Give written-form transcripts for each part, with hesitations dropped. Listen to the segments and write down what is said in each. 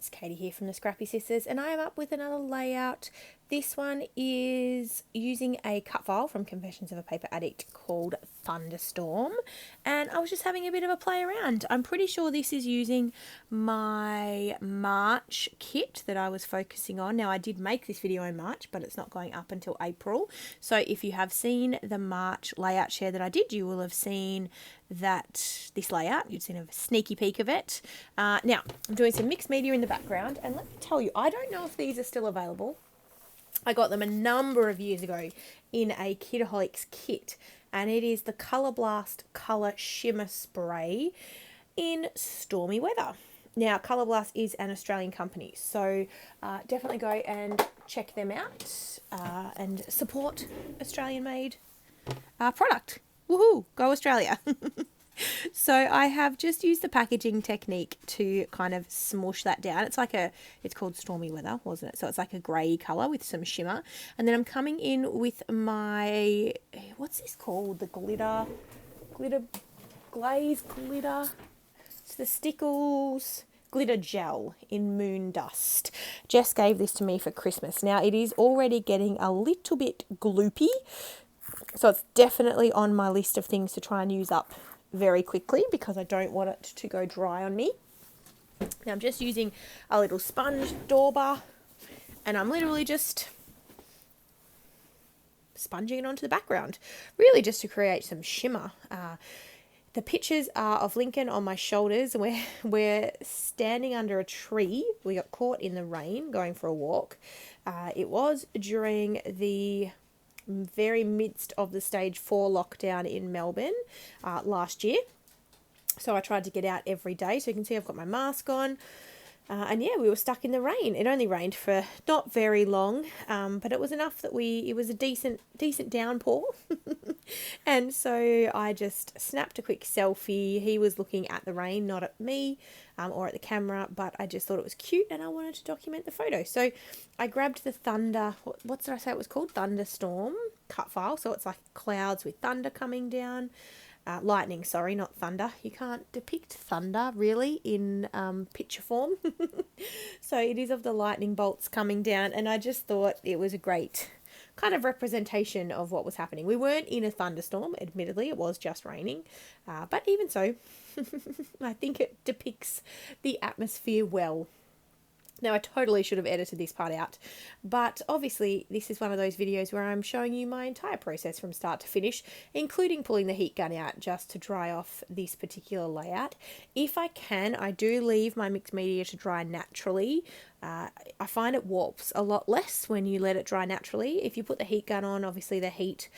it's Katie here from the Scrappy Sisters, and I am up with another layout. This one is using a cut file from Confessions of a Paper Addict called Thunderstorm, and I was just having a bit of a play around. I'm pretty sure this is using my March kit that I was focusing on. Now, I did make this video in March, but it's not going up until April. So if you have seen the March layout share that I did, you will have seen this layout. You've seen a sneaky peek of it. Now, I'm doing some mixed media in the background, and let me tell you, I don't know if these are still available. I got them a number of years ago in a Kidaholics kit, and it is the Colour Blast Colour Shimmer Spray in stormy weather. Now, Colour Blast is an Australian company, so definitely go and check them out and support Australian-made product. Woohoo! Go Australia! So I have just used the packaging technique to kind of smush that down. It's called Stormy Weather, wasn't it? So it's like a grey colour with some shimmer. And then I'm coming in with my, what's this called? The glaze glitter. It's the Stickles glitter gel in Moon Dust. Jess gave this to me for Christmas. Now it is already getting a little bit gloopy. So it's definitely on my list of things to try and use up very quickly because I don't want it to go dry on me. Now I'm just using a little sponge dauber, and I'm literally just sponging it onto the background, really just to create some shimmer. The pictures are of Lincoln on my shoulders, and we're standing under a tree. We got caught in the rain going for a walk. It was during the very midst of the stage 4 lockdown in Melbourne last year. So I tried to get out every day. So you can see I've got my mask on. And yeah, we were stuck in the rain. It only rained for not very long, but it was enough that it was a decent downpour. And so I just snapped a quick selfie. He was looking at the rain, not at me or at the camera, but I just thought it was cute and I wanted to document the photo. So I grabbed the what did I say it was called? Thunderstorm cut file. So it's like clouds with thunder coming down. Lightning, sorry, not thunder. You can't depict thunder really in picture form. So it is of the lightning bolts coming down, and I just thought it was a great kind of representation of what was happening. We weren't in a thunderstorm, admittedly, it was just raining, but even so, I think it depicts the atmosphere well. Now, I totally should have edited this part out, but obviously this is one of those videos where I'm showing you my entire process from start to finish, including pulling the heat gun out just to dry off this particular layout. If I can, I do leave my mixed media to dry naturally. I find it warps a lot less when you let it dry naturally. If you put the heat gun on, obviously the heat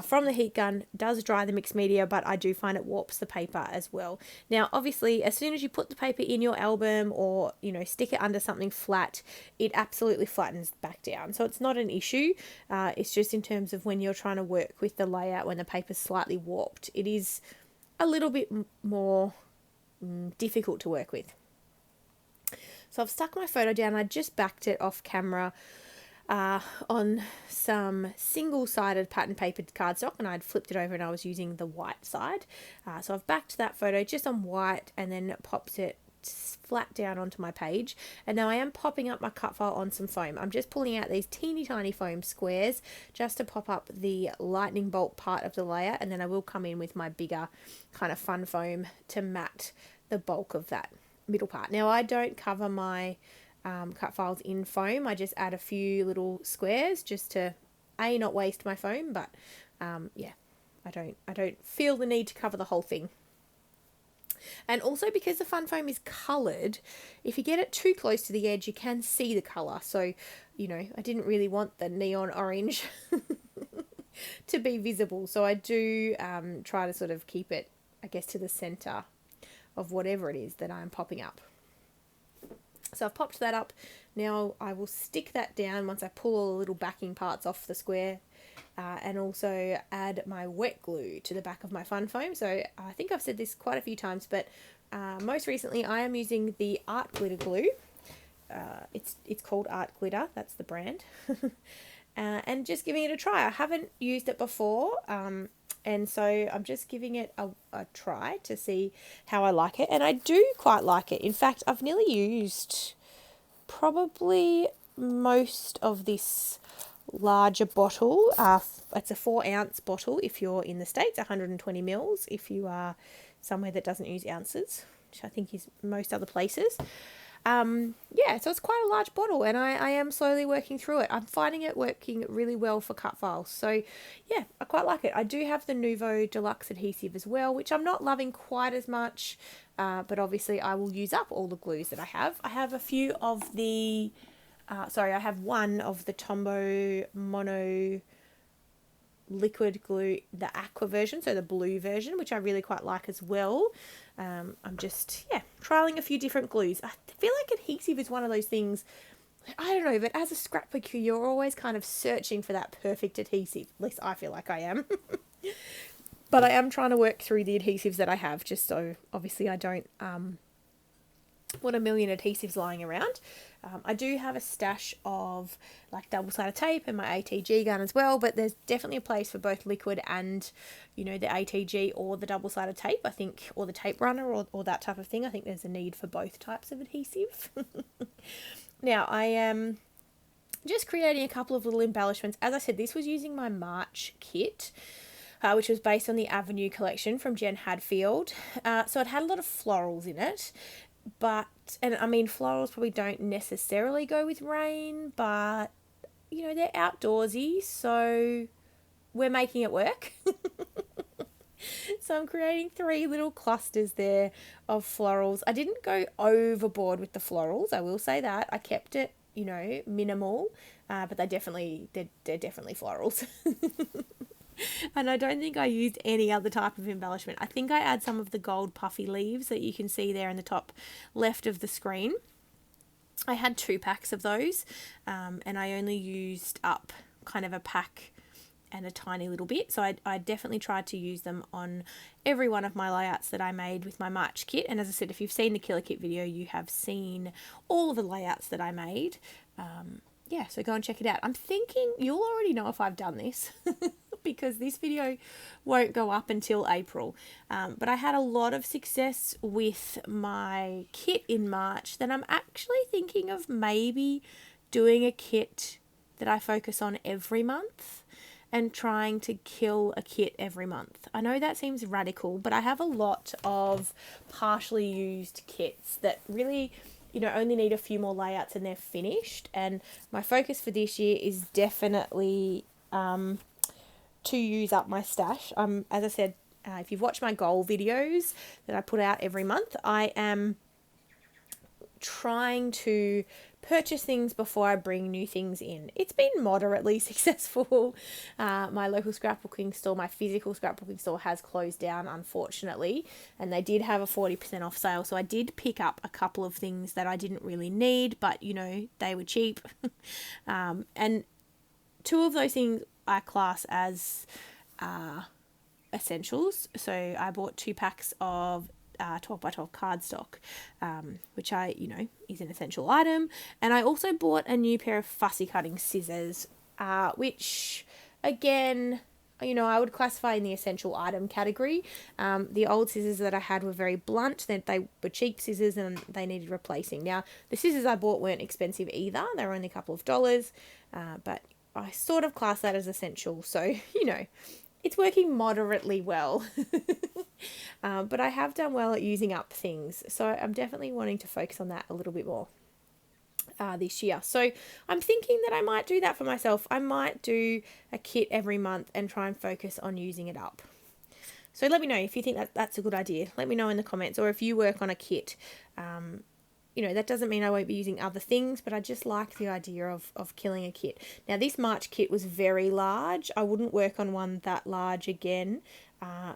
from the heat gun does dry the mixed media, but I do find it warps the paper as well. Now, obviously, as soon as you put the paper in your album or, stick it under something flat, it absolutely flattens back down. So it's not an issue. It's just in terms of when you're trying to work with the layout, when the paper's slightly warped, it is a little bit more difficult to work with. So I've stuck my photo down. I just backed it off camera on some single-sided pattern papered cardstock, and I'd flipped it over and I was using the white side. So I've backed that photo just on white and then popped it flat down onto my page. And now I am popping up my cut file on some foam. I'm just pulling out these teeny tiny foam squares just to pop up the lightning bolt part of the layer, and then I will come in with my bigger kind of fun foam to mat the bulk of that middle part. Now, I don't cover my cut files in foam. I just add a few little squares just to not waste my foam, but yeah, I don't feel the need to cover the whole thing. And also because the fun foam is coloured, if you get it too close to the edge, you can see the colour. So, I didn't really want the neon orange to be visible. So I do try to sort of keep it, I guess, to the centre of whatever it is that I'm popping up. So I've popped that up. Now I will stick that down once I pull all the little backing parts off the square, and also add my wet glue to the back of my fun foam. So I think I've said this quite a few times, but most recently I am using the Art Glitter glue. It's called Art Glitter, that's the brand. And just giving it a try. I haven't used it before, and so I'm just giving it a try to see how I like it, and I do quite like it. In fact, I've nearly used probably most of this larger bottle. It's a 4-ounce bottle if you're in the States, 120 mils if you are somewhere that doesn't use ounces, which I think is most other places. Yeah, so it's quite a large bottle, and I am slowly working through it. I'm finding it working really well for cut files. So yeah, I quite like it. I do have the Nouveau Deluxe adhesive as well, which I'm not loving quite as much, but obviously I will use up all the glues that I have. I have a few of the, I have one of the Tombow Mono liquid glue, the aqua version, so the blue version, which I really quite like as well. I'm just, trialing a few different glues. I feel like adhesive is one of those things, I don't know, but as a scrapbooker, you're always kind of searching for that perfect adhesive. At least I feel like I am. But I am trying to work through the adhesives that I have, just so obviously I don't want a million adhesives lying around. I do have a stash of like double-sided tape and my ATG gun as well, but there's definitely a place for both liquid and, the ATG or the double-sided tape, I think, or the tape runner or that type of thing. I think there's a need for both types of adhesive. Now, I am just creating a couple of little embellishments. As I said, this was using my March kit, which was based on the Avenue Collection from Jen Hadfield. So it had a lot of florals in it. And I mean, florals probably don't necessarily go with rain, but, they're outdoorsy, so we're making it work. So I'm creating 3 little clusters there of florals. I didn't go overboard with the florals, I will say that. I kept it, minimal, but they're definitely florals. And I don't think I used any other type of embellishment. I think I add some of the gold puffy leaves that you can see there in the top left of the screen. I had 2 packs of those, and I only used up kind of a pack and a tiny little bit. So I definitely tried to use them on every one of my layouts that I made with my March kit. And as I said, if you've seen the Killer Kit video, you have seen all of the layouts that I made. So go and check it out. I'm thinking you'll already know if I've done this because this video won't go up until April. But I had a lot of success with my kit in March that I'm actually thinking of maybe doing a kit that I focus on every month and trying to kill a kit every month. I know that seems radical, but I have a lot of partially used kits that really, only need a few more layouts and they're finished. And my focus for this year is definitely to use up my stash. As I said, if you've watched my goal videos that I put out every month, I am trying to purchase things before I bring new things in. It's been moderately successful. My local scrapbooking store, my physical scrapbooking store, has closed down, unfortunately, and they did have a 40% off sale, so I did pick up a couple of things that I didn't really need, but they were cheap. And 2 of those things I class as essentials. So I bought 2 packs of 12x12 cardstock, which is an essential item. And I also bought a new pair of fussy cutting scissors, which again, I would classify in the essential item category. The old scissors that I had were very blunt. They were cheap scissors and they needed replacing. Now, the scissors I bought weren't expensive either. They were only a couple of dollars, but I sort of class that as essential. So, it's working moderately well. But I have done well at using up things. So I'm definitely wanting to focus on that a little bit more this year. So I'm thinking that I might do that for myself. I might do a kit every month and try and focus on using it up. So let me know if you think that that's a good idea. Let me know in the comments, or if you work on a kit. That doesn't mean I won't be using other things, but I just like the idea of killing a kit. Now, this March kit was very large. I wouldn't work on one that large again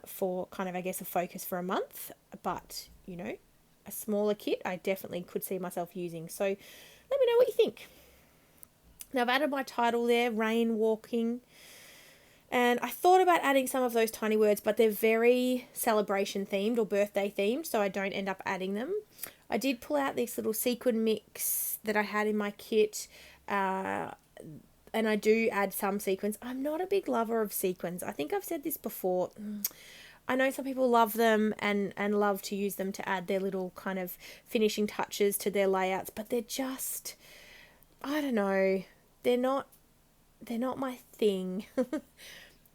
for kind of, I guess, a focus for a month. But, a smaller kit I definitely could see myself using. So let me know what you think. Now, I've added my title there, Rain Walking. And I thought about adding some of those tiny words, but they're very celebration themed or birthday themed, so I don't end up adding them. I did pull out this little sequin mix that I had in my kit, and I do add some sequins. I'm not a big lover of sequins. I think I've said this before. I know some people love them and love to use them to add their little kind of finishing touches to their layouts, but they're just, I don't know, they're not my thing.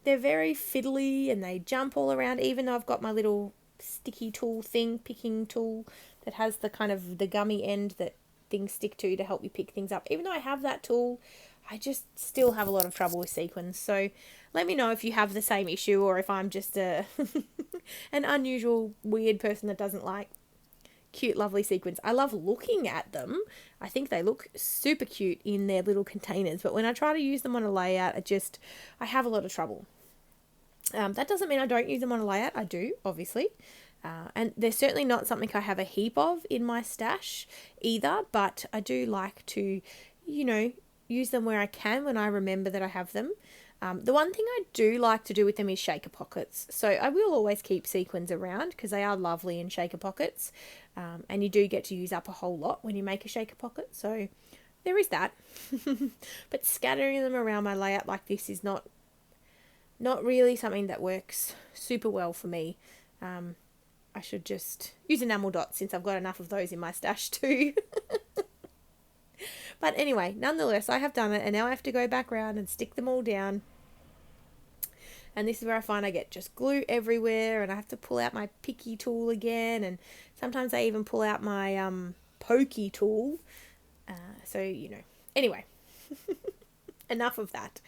They're very fiddly and they jump all around, even though I've got my little sticky tool thing, picking tool that has the kind of the gummy end that things stick to help you pick things up. Even though I have that tool, I just still have a lot of trouble with sequins. So let me know if you have the same issue or if I'm just a an unusual weird person that doesn't like cute lovely sequins. I love looking at them. I think they look super cute in their little containers, but when I try to use them on a layout, I have a lot of trouble. That doesn't mean I don't use them on a layout. I do, obviously. And they're certainly not something I have a heap of in my stash either, but I do like to, use them where I can when I remember that I have them. The one thing I do like to do with them is shaker pockets. So I will always keep sequins around because they are lovely in shaker pockets. And you do get to use up a whole lot when you make a shaker pocket. So there is that. But scattering them around my layout like this is not really something that works super well for me. I should just use enamel dots since I've got enough of those in my stash too. But anyway, nonetheless, I have done it and now I have to go back around and stick them all down. And this is where I find I get just glue everywhere and I have to pull out my picky tool again. And sometimes I even pull out my pokey tool. Anyway, enough of that.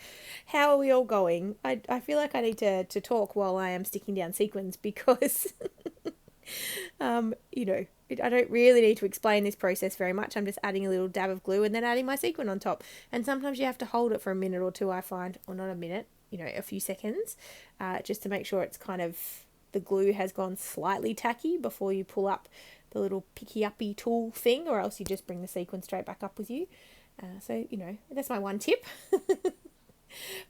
How are we all going? I feel like I need to talk while I am sticking down sequins because, I don't really need to explain this process very much. I'm just adding a little dab of glue and then adding my sequin on top. And sometimes you have to hold it for a minute or two, I find, or not a minute, a few seconds, just to make sure it's kind of, the glue has gone slightly tacky before you pull up the little picky-uppy tool thing, or else you just bring the sequin straight back up with you. So that's my one tip.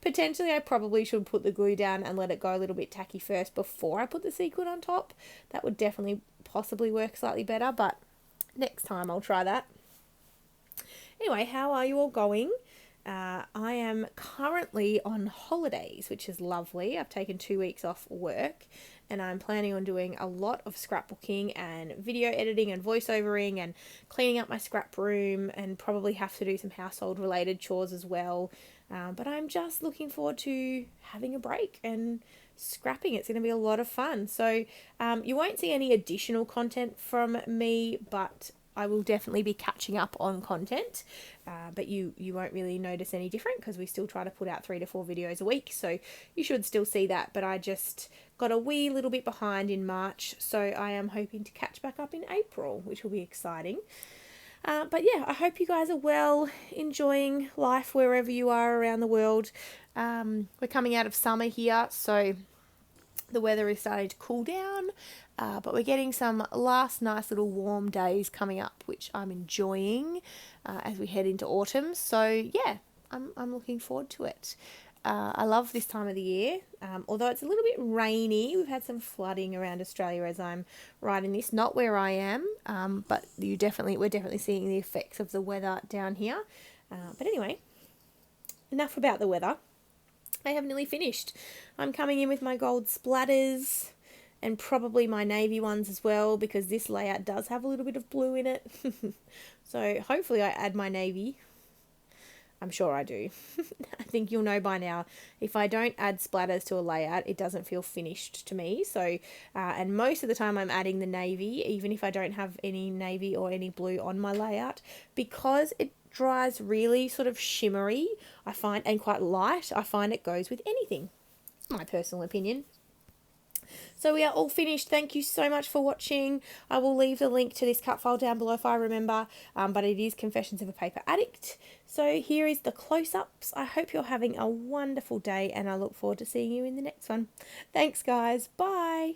Potentially, I probably should put the glue down and let it go a little bit tacky first before I put the sequin on top. That would definitely possibly work slightly better, but next time I'll try that. Anyway, how are you all going? I am currently on holidays, which is lovely. I've taken 2 weeks off work and I'm planning on doing a lot of scrapbooking and video editing and voiceovering and cleaning up my scrap room and probably have to do some household related chores as well. But I'm just looking forward to having a break and scrapping. It's going to be a lot of fun. So you won't see any additional content from me, but I will definitely be catching up on content. But you won't really notice any different because we still try to put out 3 to 4 videos a week. So you should still see that. But I just got a wee little bit behind in March. So I am hoping to catch back up in April, which will be exciting. But yeah, I hope you guys are well, enjoying life wherever you are around the world. We're coming out of summer here, so the weather is starting to cool down, but we're getting some last nice little warm days coming up, which I'm enjoying as we head into autumn. So yeah, I'm looking forward to it. I love this time of the year, although it's a little bit rainy. We've had some flooding around Australia as I'm writing this, not where I am, but we're definitely seeing the effects of the weather down here. But anyway, enough about the weather. I have nearly finished. I'm coming in with my gold splatters and probably my navy ones as well, because this layout does have a little bit of blue in it. So hopefully I add my navy. I'm sure I do. I think you'll know by now, if I don't add splatters to a layout, it doesn't feel finished to me. So, and most of the time I'm adding the navy, even if I don't have any navy or any blue on my layout, because it dries really sort of shimmery, I find, and quite light. I find it goes with anything. My personal opinion. So we are all finished. Thank you so much for watching. I will leave the link to this cut file down below if I remember, but it is Confessions of a Paper Addict. So here is the close-ups. I hope you're having a wonderful day and I look forward to seeing you in the next one. Thanks guys. Bye.